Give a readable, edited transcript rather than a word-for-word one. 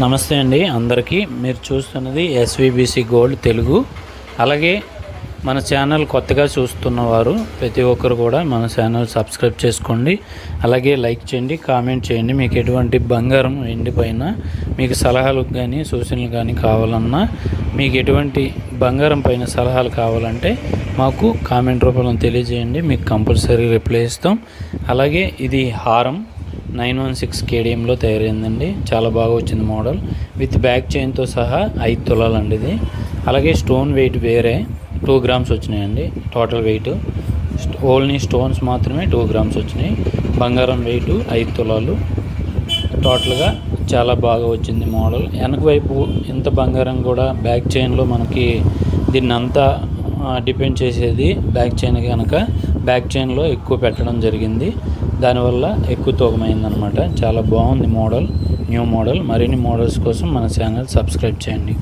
నమస్తే అండి అందరికీ. మీరు చూస్తున్నది ఎస్విబిసి గోల్డ్ తెలుగు. అలాగే మన ఛానల్ కొత్తగా చూస్తున్నవారు ప్రతి ఒక్కరు కూడా మన ఛానల్ సబ్స్క్రైబ్ చేసుకోండి. అలాగే లైక్ చేయండి, కామెంట్ చేయండి. మీకు ఎటువంటి బంగారం వెండి పైన మీకు సలహాలు కానీ సూచనలు కానీ కావాలన్నా, మీకు ఎటువంటి బంగారం పైన సలహాలు కావాలంటే మాకు కామెంట్ రూపంలో తెలియజేయండి. మీకు కంపల్సరీ రిప్లై ఇస్తాం. అలాగే ఇది హారం 916 కేడిఎంలో తయారైందండి. చాలా బాగా వచ్చింది మోడల్. విత్ బ్యాక్ చైన్తో సహా 5 తులాలండి ఇది. అలాగే స్టోన్ వెయిట్ వేరే 2 గ్రామ్స్ వచ్చినాయండి. టోటల్ వెయిట్ ఓన్లీ స్టోన్స్ మాత్రమే 2 గ్రామ్స్ వచ్చినాయి. బంగారం వెయిట్ 5 తులాలు. టోటల్గా చాలా బాగా వచ్చింది మోడల్. వెనక వైపు ఇంత బంగారం కూడా బ్యాక్ చైన్లో మనకి దీన్ని అంతా డిపెండ్ చేసేది బ్యాక్ చైన్ కనుక బ్యాక్ చైన్లో ఎక్కువ పెట్టడం జరిగింది. దానివల్ల ఎక్కువ తూకమైందనమాట. చాలా బాగుంది మోడల్, న్యూ మోడల్. మరిన్ని మోడల్స్ కోసం మన ఛానల్ సబ్స్క్రైబ్ చేయండి.